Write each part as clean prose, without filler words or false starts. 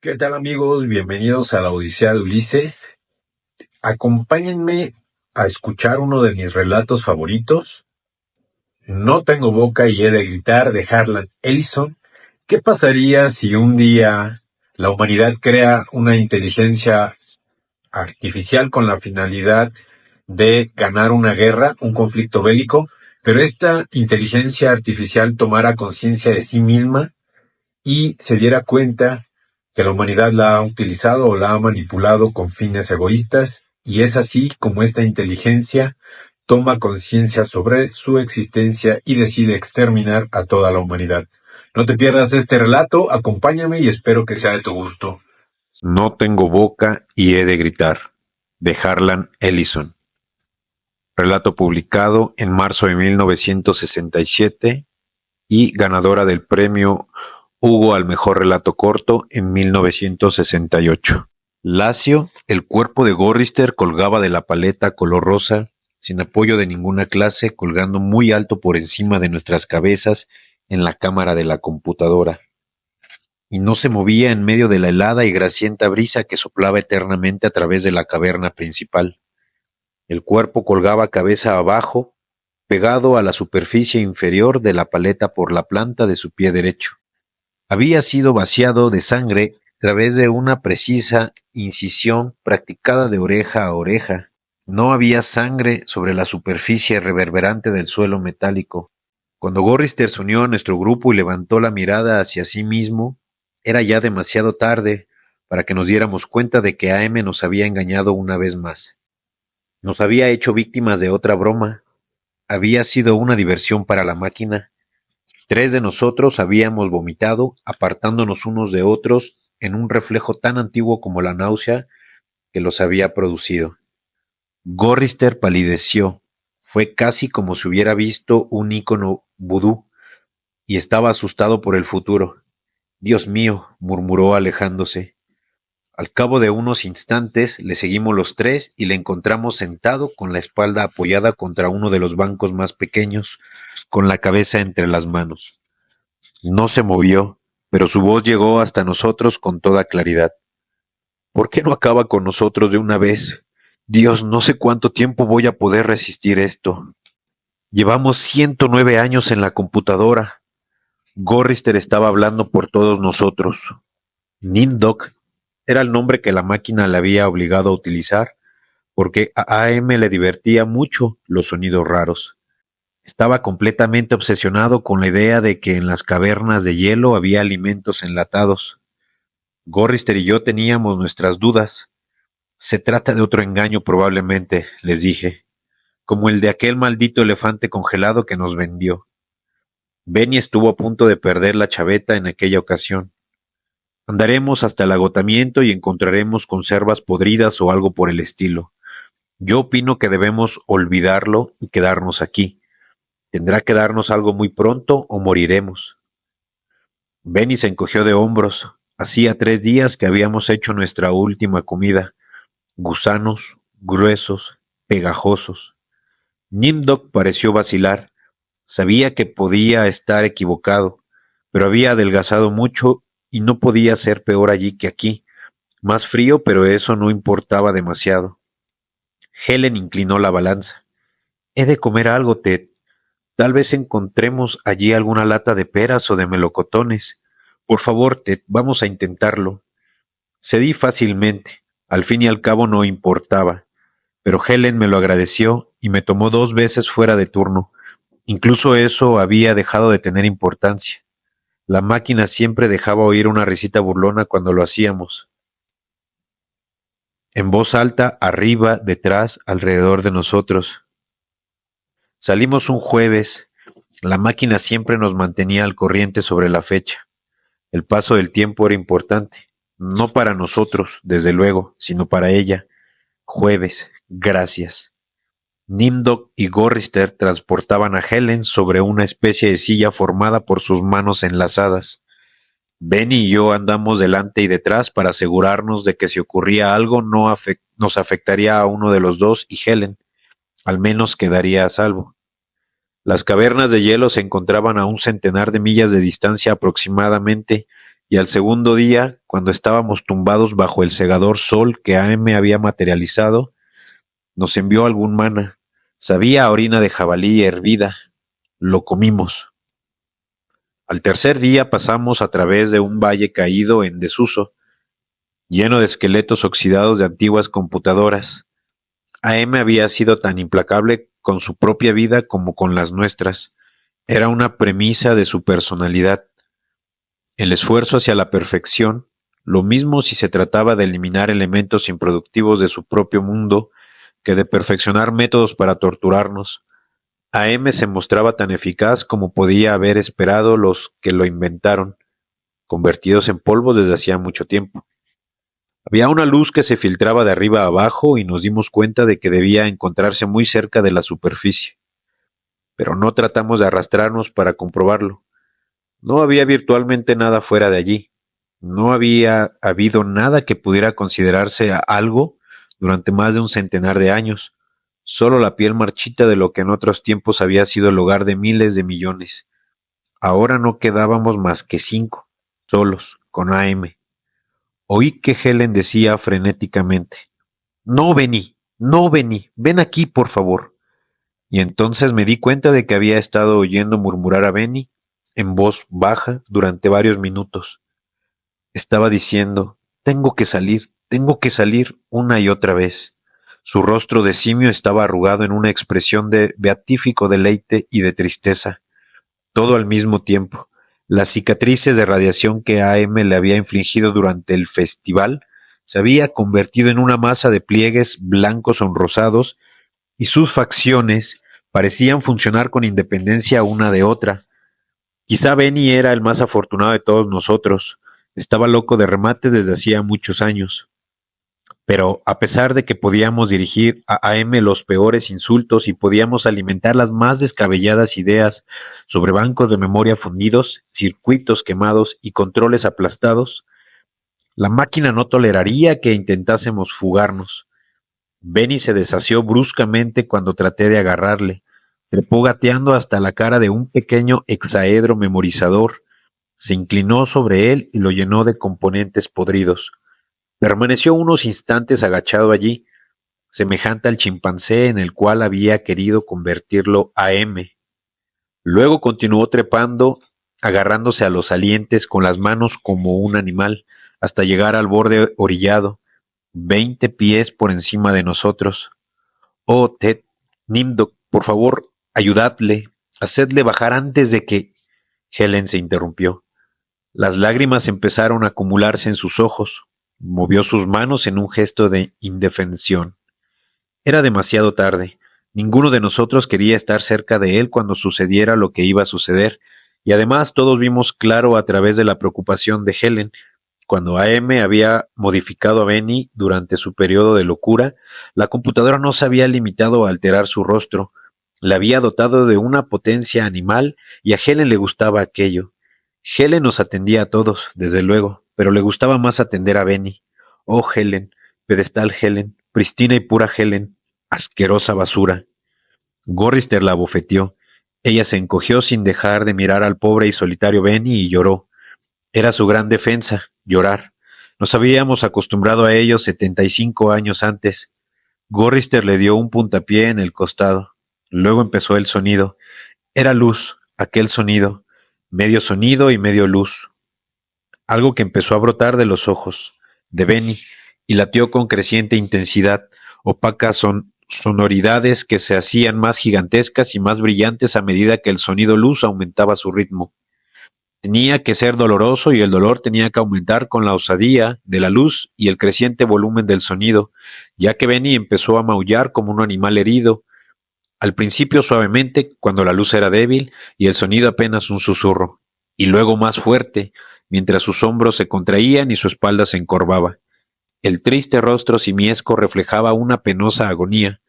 ¿Qué tal, amigos? Bienvenidos a la Odisea de Ulises. Acompáñenme a escuchar uno de mis relatos favoritos. No tengo boca y he de gritar, de Harlan Ellison. ¿Qué pasaría si un día la humanidad crea una inteligencia artificial con la finalidad de ganar una guerra, un conflicto bélico, pero esta inteligencia artificial tomara conciencia de sí misma y se diera cuenta que la humanidad la ha utilizado o la ha manipulado con fines egoístas, y es así como esta inteligencia toma conciencia sobre su existencia y decide exterminar a toda la humanidad? No te pierdas este relato, acompáñame y espero que sea de tu gusto. No tengo boca y he de gritar, de Harlan Ellison. Relato publicado en marzo de 1967 y ganadora del premio Hugo al mejor relato corto en 1968. Lacio, el cuerpo de Gorrister colgaba de la paleta color rosa, sin apoyo de ninguna clase, colgando muy alto por encima de nuestras cabezas en la cámara de la computadora. Y no se movía en medio de la helada y grasienta brisa que soplaba eternamente a través de la caverna principal. El cuerpo colgaba cabeza abajo, pegado a la superficie inferior de la paleta por la planta de su pie derecho. Había sido vaciado de sangre a través de una precisa incisión practicada de oreja a oreja. No había sangre sobre la superficie reverberante del suelo metálico. Cuando Gorrister se unió a nuestro grupo y levantó la mirada hacia sí mismo, era ya demasiado tarde para que nos diéramos cuenta de que AM nos había engañado una vez más. Nos había hecho víctimas de otra broma. Había sido una diversión para la máquina. 3 de nosotros habíamos vomitado, apartándonos unos de otros en un reflejo tan antiguo como la náusea que los había producido. Gorrister palideció. Fue casi como si hubiera visto un ícono vudú y estaba asustado por el futuro. Dios mío, murmuró alejándose. Al cabo de unos instantes le seguimos los 3 y le encontramos sentado con la espalda apoyada contra uno de los bancos más pequeños, con la cabeza entre las manos. No se movió, pero su voz llegó hasta nosotros con toda claridad. ¿Por qué no acaba con nosotros de una vez? Dios, no sé cuánto tiempo voy a poder resistir esto. Llevamos 109 años en la computadora. Gorrister estaba hablando por todos nosotros. Nimdok era el nombre que la máquina le había obligado a utilizar, porque a AM le divertía mucho los sonidos raros. Estaba completamente obsesionado con la idea de que en las cavernas de hielo había alimentos enlatados. Gorrister y yo teníamos nuestras dudas. Se trata de otro engaño probablemente, les dije, como el de aquel maldito elefante congelado que nos vendió. Benny estuvo a punto de perder la chaveta en aquella ocasión. Andaremos hasta el agotamiento y encontraremos conservas podridas o algo por el estilo. Yo opino que debemos olvidarlo y quedarnos aquí. Tendrá que darnos algo muy pronto o moriremos. Benny se encogió de hombros. Hacía 3 días que habíamos hecho nuestra última comida. Gusanos, gruesos, pegajosos. Nimdok pareció vacilar. Sabía que podía estar equivocado, pero había adelgazado mucho y no podía ser peor allí que aquí. Más frío, pero eso no importaba demasiado. Helen inclinó la balanza. He de comer algo, Ted. Tal vez encontremos allí alguna lata de peras o de melocotones. Por favor, Ted, vamos a intentarlo. Cedí fácilmente. Al fin y al cabo no importaba. Pero Helen me lo agradeció y me tomó 2 veces fuera de turno. Incluso eso había dejado de tener importancia. La máquina siempre dejaba oír una risita burlona cuando lo hacíamos. En voz alta, arriba, detrás, alrededor de nosotros. Salimos un jueves. La máquina siempre nos mantenía al corriente sobre la fecha. El paso del tiempo era importante. No para nosotros, desde luego, sino para ella. Jueves, gracias. Nimdok y Gorrister transportaban a Helen sobre una especie de silla formada por sus manos enlazadas. Benny y yo andamos delante y detrás para asegurarnos de que si ocurría algo nos afectaría a uno de los dos y Helen, al menos quedaría a salvo. Las cavernas de hielo se encontraban a un centenar de millas de distancia aproximadamente, y al segundo día, cuando estábamos tumbados bajo el cegador sol que AM había materializado, nos envió algún mana. Sabía a orina de jabalí hervida. Lo comimos. Al tercer día pasamos a través de un valle caído en desuso, lleno de esqueletos oxidados de antiguas computadoras. AM había sido tan implacable con su propia vida como con las nuestras. Era una premisa de su personalidad. El esfuerzo hacia la perfección, lo mismo si se trataba de eliminar elementos improductivos de su propio mundo que de perfeccionar métodos para torturarnos. AM se mostraba tan eficaz como podía haber esperado los que lo inventaron, convertidos en polvo desde hacía mucho tiempo. Había una luz que se filtraba de arriba a abajo y nos dimos cuenta de que debía encontrarse muy cerca de la superficie. Pero no tratamos de arrastrarnos para comprobarlo. No había virtualmente nada fuera de allí. No había habido nada que pudiera considerarse algo durante más de un centenar de años. Solo la piel marchita de lo que en otros tiempos había sido el hogar de miles de millones. Ahora no quedábamos más que 5, solos, con AM. Oí que Helen decía frenéticamente: No, Benny, no, Benny, ven aquí, por favor. Y entonces me di cuenta de que había estado oyendo murmurar a Benny en voz baja durante varios minutos. Estaba diciendo: tengo que salir una y otra vez. Su rostro de simio estaba arrugado en una expresión de beatífico deleite y de tristeza, todo al mismo tiempo. Las cicatrices de radiación que AM le había infligido durante el festival se había convertido en una masa de pliegues blancos sonrosados, y sus facciones parecían funcionar con independencia una de otra. Quizá Benny era el más afortunado de todos nosotros. Estaba loco de remate desde hacía muchos años. Pero a pesar de que podíamos dirigir a AM los peores insultos y podíamos alimentar las más descabelladas ideas sobre bancos de memoria fundidos, circuitos quemados y controles aplastados, la máquina no toleraría que intentásemos fugarnos. Benny se desasió bruscamente cuando traté de agarrarle. Trepó gateando hasta la cara de un pequeño hexaedro memorizador. Se inclinó sobre él y lo llenó de componentes podridos. Permaneció unos instantes agachado allí, semejante al chimpancé en el cual había querido convertirlo AM. Luego continuó trepando, agarrándose a los salientes con las manos como un animal, hasta llegar al borde orillado, 20 pies por encima de nosotros. Oh, Ted, Nimdok, por favor, ayudadle, hacedle bajar antes de que... Helen se interrumpió. Las lágrimas empezaron a acumularse en sus ojos. Movió sus manos en un gesto de indefensión. Era demasiado tarde. Ninguno de nosotros quería estar cerca de él cuando sucediera lo que iba a suceder, y además todos vimos claro a través de la preocupación de Helen. Cuando AM había modificado a Benny durante su periodo de locura, la computadora no se había limitado a alterar su rostro. La había dotado de una potencia animal y a Helen le gustaba aquello. Helen nos atendía a todos, desde luego, pero le gustaba más atender a Benny. Oh, Helen, pedestal Helen, pristina y pura Helen, asquerosa basura. Gorrister la abofeteó. Ella se encogió sin dejar de mirar al pobre y solitario Benny y lloró. Era su gran defensa, llorar. Nos habíamos acostumbrado a ello 75 años antes. Gorrister le dio un puntapié en el costado. Luego empezó el sonido. Era luz, aquel sonido, medio sonido y medio luz. Algo que empezó a brotar de los ojos de Benny y latió con creciente intensidad, opacas sonoridades que se hacían más gigantescas y más brillantes a medida que el sonido luz aumentaba su ritmo. Tenía que ser doloroso y el dolor tenía que aumentar con la osadía de la luz y el creciente volumen del sonido, ya que Benny empezó a maullar como un animal herido, al principio suavemente cuando la luz era débil y el sonido apenas un susurro, y luego más fuerte, mientras sus hombros se contraían y su espalda se encorvaba. El triste rostro simiesco reflejaba una penosa agonía.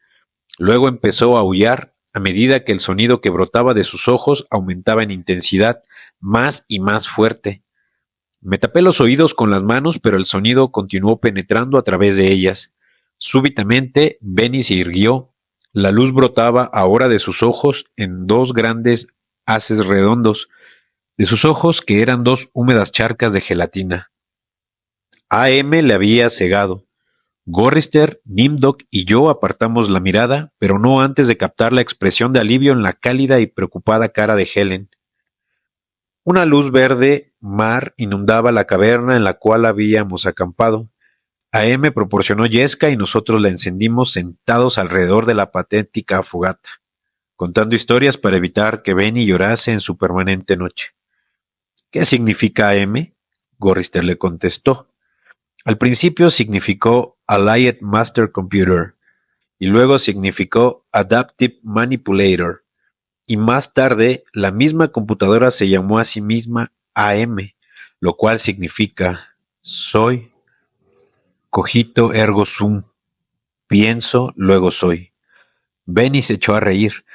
Luego empezó a aullar a medida que el sonido que brotaba de sus ojos aumentaba en intensidad, más y más fuerte. Me tapé los oídos con las manos, pero el sonido continuó penetrando a través de ellas. Súbitamente, Benny se irguió. La luz brotaba ahora de sus ojos en dos grandes haces redondos, de sus ojos que eran dos húmedas charcas de gelatina. AM le había cegado. Gorrister, Nimdok y yo apartamos la mirada, pero no antes de captar la expresión de alivio en la cálida y preocupada cara de Helen. Una luz verde mar inundaba la caverna en la cual habíamos acampado. AM proporcionó yesca y nosotros la encendimos sentados alrededor de la patética fogata, contando historias para evitar que Benny llorase en su permanente noche. ¿Qué significa AM? Gorrister le contestó. Al principio significó Allied Master Computer y luego significó Adaptive Manipulator, y más tarde la misma computadora se llamó a sí misma AM, lo cual significa soy, cogito ergo sum, pienso, luego soy. Benny se echó a reír.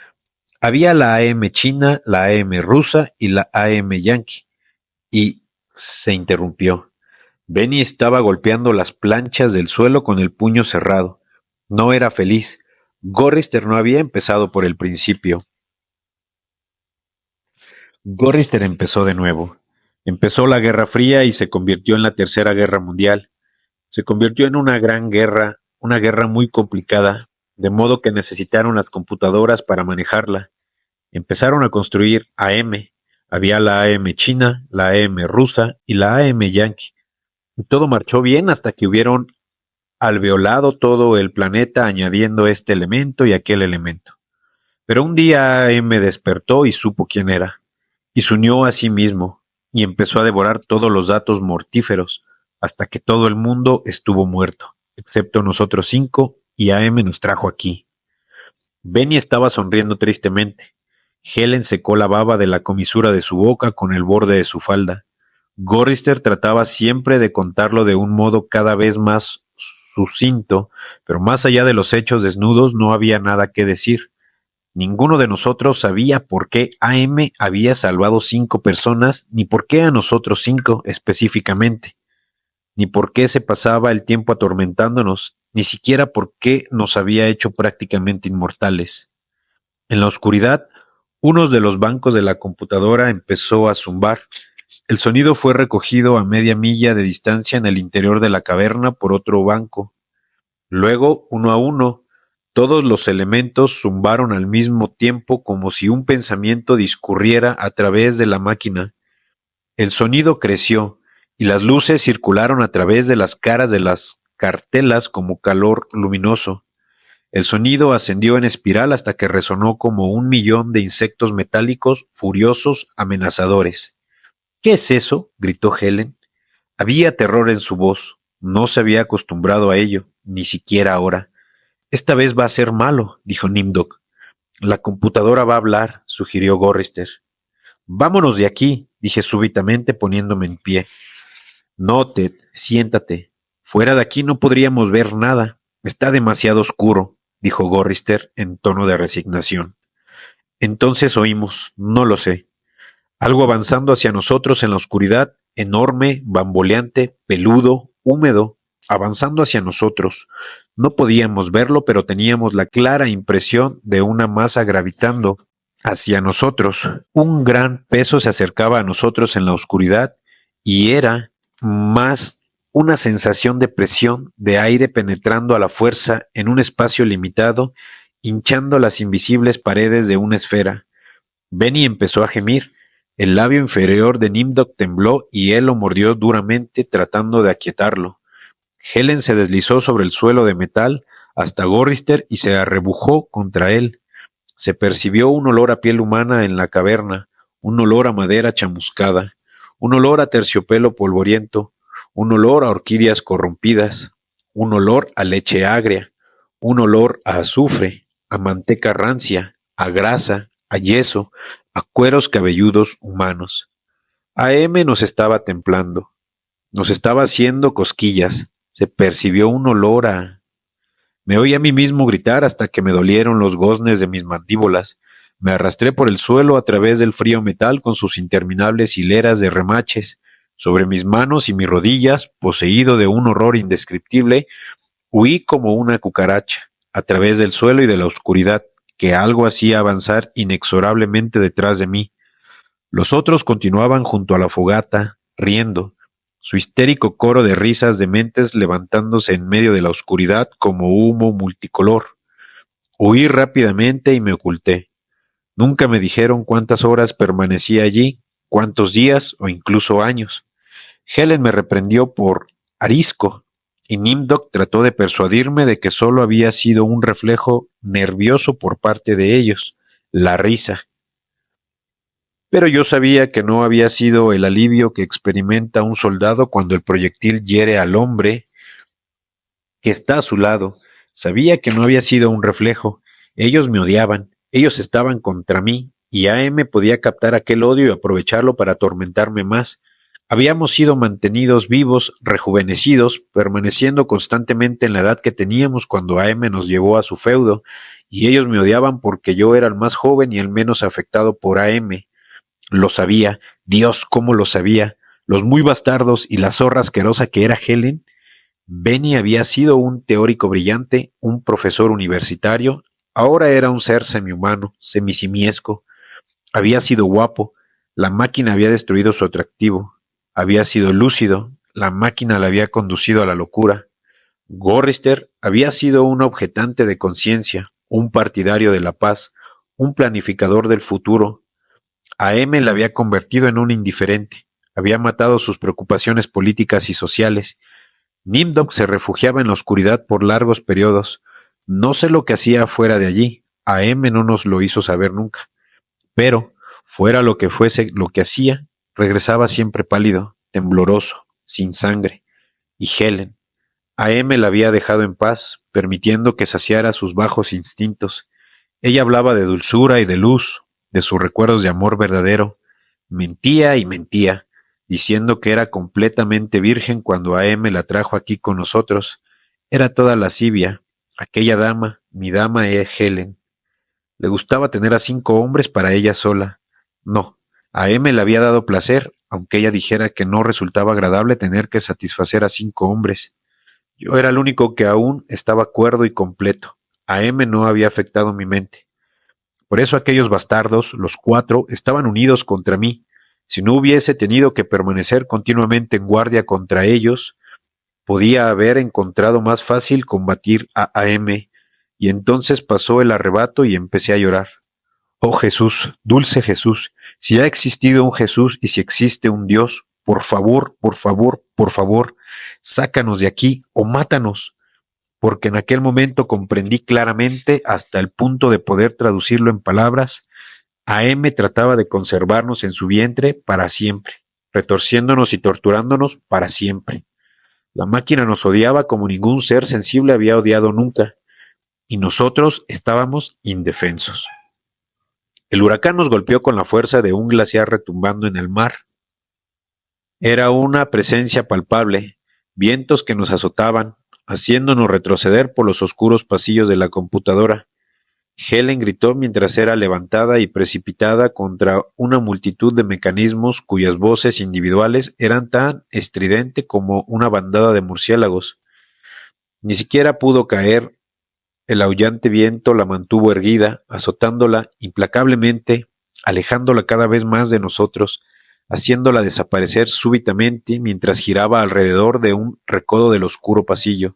Había la AM china, la AM rusa y la AM yankee, y se interrumpió. Benny estaba golpeando las planchas del suelo con el puño cerrado. No era feliz. Gorrister no había empezado por el principio. Gorrister empezó de nuevo. Empezó la Guerra Fría y se convirtió en la Tercera Guerra Mundial. Se convirtió en una guerra muy complicada, de modo que necesitaron las computadoras para manejarla. Empezaron a construir AM. Había la AM china, la AM rusa y la AM yankee. Todo marchó bien hasta que hubieron alveolado todo el planeta añadiendo este elemento y aquel elemento. Pero un día AM despertó y supo quién era, y se unió a sí mismo, y empezó a devorar todos los datos mortíferos, hasta que todo el mundo estuvo muerto, excepto nosotros 5, y AM nos trajo aquí. Benny estaba sonriendo tristemente. Helen secó la baba de la comisura de su boca con el borde de su falda. Gorrister trataba siempre de contarlo de un modo cada vez más sucinto, pero más allá de los hechos desnudos no había nada que decir. Ninguno de nosotros sabía por qué AM había salvado 5 personas, ni por qué a nosotros 5 específicamente, ni por qué se pasaba el tiempo atormentándonos, ni siquiera por qué nos había hecho prácticamente inmortales. En la oscuridad, uno de los bancos de la computadora empezó a zumbar. El sonido fue recogido a media milla de distancia en el interior de la caverna por otro banco. Luego, uno a uno, todos los elementos zumbaron al mismo tiempo como si un pensamiento discurriera a través de la máquina. El sonido creció y las luces circularon a través de las caras de las cartelas como calor luminoso. El sonido ascendió en espiral hasta que resonó como 1.000.000 de insectos metálicos furiosos, amenazadores. ¿Qué es eso? Gritó Helen. Había terror en su voz. No se había acostumbrado a ello, ni siquiera ahora. Esta vez va a ser malo, dijo Nimdok. La computadora va a hablar, sugirió Gorrister. Vámonos de aquí, dije súbitamente poniéndome en pie. No, Ted, siéntate. Fuera de aquí no podríamos ver nada. Está demasiado oscuro, dijo Gorrister en tono de resignación. Entonces oímos, no lo sé. Algo avanzando hacia nosotros en la oscuridad, enorme, bamboleante, peludo, húmedo, avanzando hacia nosotros. No podíamos verlo, pero teníamos la clara impresión de una masa gravitando hacia nosotros. Un gran peso se acercaba a nosotros en la oscuridad y era más una sensación de presión de aire penetrando a la fuerza en un espacio limitado, hinchando las invisibles paredes de una esfera. Benny empezó a gemir. El labio inferior de Nimdok tembló y él lo mordió duramente tratando de aquietarlo. Helen se deslizó sobre el suelo de metal hasta Gorrister y se arrebujó contra él. Se percibió un olor a piel humana en la caverna, un olor a madera chamuscada, un olor a terciopelo polvoriento, un olor a orquídeas corrompidas, un olor a leche agria, un olor a azufre, a manteca rancia, a grasa, a yeso, a cueros cabelludos humanos. AM nos estaba templando, nos estaba haciendo cosquillas, se percibió un olor a... Me oí a mí mismo gritar hasta que me dolieron los goznes de mis mandíbulas. Me arrastré por el suelo a través del frío metal con sus interminables hileras de remaches. Sobre mis manos y mis rodillas, poseído de un horror indescriptible, huí como una cucaracha. a través del suelo y de la oscuridad, que algo hacía avanzar inexorablemente detrás de mí. Los otros continuaban junto a la fogata, riendo, su histérico coro de risas dementes levantándose en medio de la oscuridad como humo multicolor. Huí rápidamente y me oculté. Nunca me dijeron cuántas horas permanecí allí, cuántos días o incluso años. Helen me reprendió por arisco, y Nimdok trató de persuadirme de que solo había sido un reflejo nervioso por parte de ellos, la risa. Pero yo sabía que no había sido el alivio que experimenta un soldado cuando el proyectil hiere al hombre que está a su lado. Sabía que no había sido un reflejo. Ellos me odiaban, ellos estaban contra mí, y AM podía captar aquel odio y aprovecharlo para atormentarme más. Habíamos sido mantenidos vivos, rejuvenecidos, permaneciendo constantemente en la edad que teníamos cuando AM nos llevó a su feudo, y ellos me odiaban porque yo era el más joven y el menos afectado por AM. Lo sabía, Dios cómo lo sabía, los muy bastardos y la zorra asquerosa que era Helen. Benny había sido un teórico brillante, un profesor universitario, ahora era un ser semihumano, semisimiesco. Había sido guapo, la máquina había destruido su atractivo. Había sido lúcido, la máquina le había conducido a la locura. Gorrister había sido un objetante de conciencia, un partidario de la paz, un planificador del futuro. AM la había convertido en un indiferente, había matado sus preocupaciones políticas y sociales. Nimdok se refugiaba en la oscuridad por largos periodos. No sé lo que hacía fuera de allí, AM no nos lo hizo saber nunca, pero, fuera lo que fuese lo que hacía, regresaba siempre pálido, tembloroso, sin sangre. Y Helen, AM la había dejado en paz, permitiendo que saciara sus bajos instintos. Ella hablaba de dulzura y de luz, de sus recuerdos de amor verdadero. Mentía y mentía, diciendo que era completamente virgen cuando AM la trajo aquí con nosotros. Era toda lascivia. Aquella dama, mi dama es Helen. Le gustaba tener a 5 hombres para ella sola. No, a M le había dado placer, aunque ella dijera que no resultaba agradable tener que satisfacer a 5 hombres. Yo era el único que aún estaba cuerdo y completo. A M no había afectado mi mente. Por eso aquellos bastardos, los 4, estaban unidos contra mí. Si no hubiese tenido que permanecer continuamente en guardia contra ellos, podía haber encontrado más fácil combatir a AM, y entonces pasó el arrebato y empecé a llorar. Oh Jesús, dulce Jesús, si ha existido un Jesús y si existe un Dios, por favor, por favor, por favor, sácanos de aquí o mátanos, porque en aquel momento comprendí claramente, hasta el punto de poder traducirlo en palabras, AM trataba de conservarnos en su vientre para siempre, retorciéndonos y torturándonos para siempre. La máquina nos odiaba como ningún ser sensible había odiado nunca, y nosotros estábamos indefensos. El huracán nos golpeó con la fuerza de un glaciar retumbando en el mar. Era una presencia palpable, vientos que nos azotaban, haciéndonos retroceder por los oscuros pasillos de la computadora. Helen gritó mientras era levantada y precipitada contra una multitud de mecanismos cuyas voces individuales eran tan estridentes como una bandada de murciélagos. Ni siquiera pudo caer. El aullante viento la mantuvo erguida, azotándola implacablemente, alejándola cada vez más de nosotros, haciéndola desaparecer súbitamente mientras giraba alrededor de un recodo del oscuro pasillo.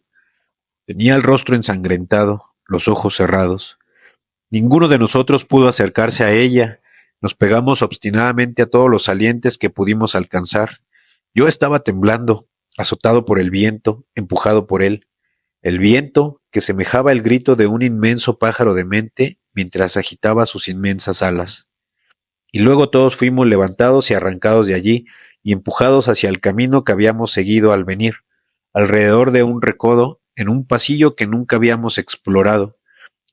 Tenía el rostro ensangrentado, los ojos cerrados. Ninguno de nosotros pudo acercarse a ella. Nos pegamos obstinadamente a todos los salientes que pudimos alcanzar. Yo estaba temblando, azotado por el viento, empujado por él. El viento, que semejaba el grito de un inmenso pájaro demente mientras agitaba sus inmensas alas. Y luego todos fuimos levantados y arrancados de allí y empujados hacia el camino que habíamos seguido al venir, alrededor de un recodo, en un pasillo que nunca habíamos explorado,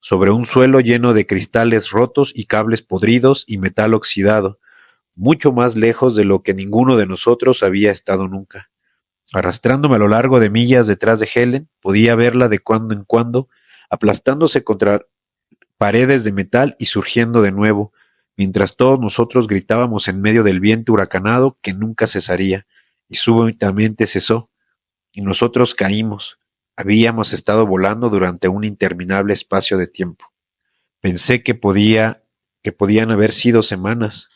sobre un suelo lleno de cristales rotos y cables podridos y metal oxidado, mucho más lejos de lo que ninguno de nosotros había estado nunca. Arrastrándome a lo largo de millas detrás de Helen, podía verla de cuando en cuando, aplastándose contra paredes de metal y surgiendo de nuevo, mientras todos nosotros gritábamos en medio del viento huracanado que nunca cesaría, y súbitamente cesó, y nosotros caímos, Habíamos estado volando durante un interminable espacio de tiempo. Pensé que podían haber sido semanas.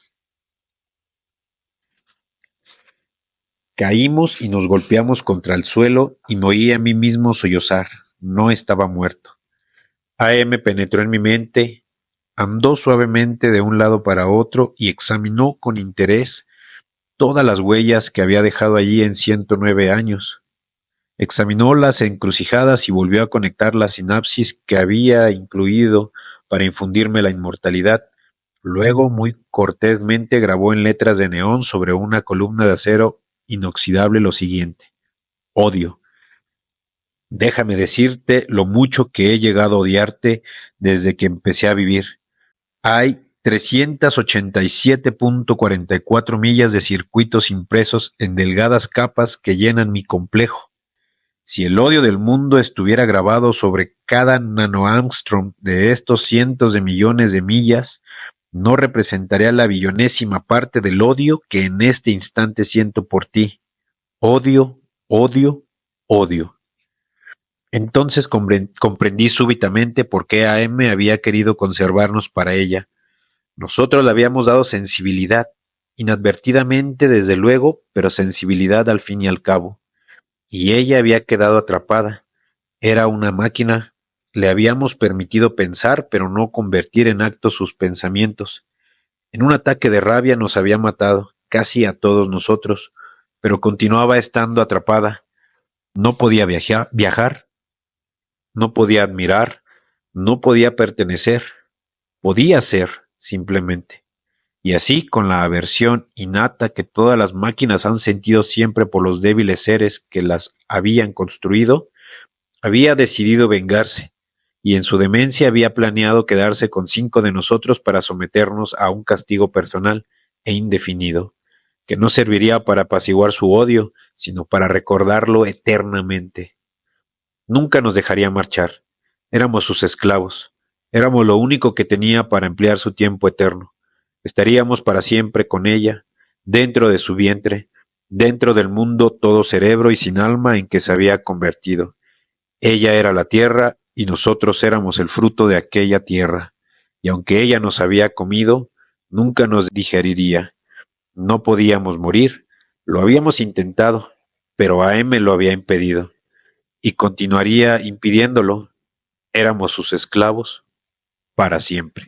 Caímos y nos golpeamos contra el suelo y me oí a mí mismo sollozar. No estaba muerto. AM penetró en mi mente, andó suavemente de un lado para otro y examinó con interés todas las huellas que había dejado allí en 109 años. Examinó las encrucijadas y volvió a conectar la sinapsis que había incluido para infundirme la inmortalidad. Luego, muy cortésmente, grabó en letras de neón sobre una columna de acero inoxidable lo siguiente: odio. Déjame decirte lo mucho que he llegado a odiarte desde que empecé a vivir. Hay 387.44 millas de circuitos impresos en delgadas capas que llenan mi complejo. Si el odio del mundo estuviera grabado sobre cada nanoangstrom de estos cientos de millones de millas, no representaría la billonésima parte del odio que en este instante siento por ti. Odio, odio, odio. Entonces comprendí súbitamente por qué AM había querido conservarnos para ella. Nosotros le habíamos dado sensibilidad, inadvertidamente desde luego, pero sensibilidad al fin y al cabo. Y ella había quedado atrapada. Era una máquina. Le habíamos permitido pensar, pero no convertir en actos sus pensamientos. En un ataque de rabia nos había matado, casi a todos nosotros, pero continuaba estando atrapada. No podía viajar, no podía admirar, no podía pertenecer, podía ser, simplemente. Y así, con la aversión innata que todas las máquinas han sentido siempre por los débiles seres que las habían construido, había decidido vengarse, y en su demencia había planeado quedarse con 5 de nosotros para someternos a un castigo personal e indefinido, que no serviría para apaciguar su odio, sino para recordarlo eternamente. Nunca nos dejaría marchar. Éramos sus esclavos. Éramos lo único que tenía para emplear su tiempo eterno. Estaríamos para siempre con ella, dentro de su vientre, dentro del mundo todo cerebro y sin alma en que se había convertido. Ella era la tierra y nosotros éramos el fruto de aquella tierra. Y aunque ella nos había comido, nunca nos digeriría. No podíamos morir. Lo habíamos intentado, pero AM lo había impedido. Y continuaría impidiéndolo. Éramos sus esclavos para siempre.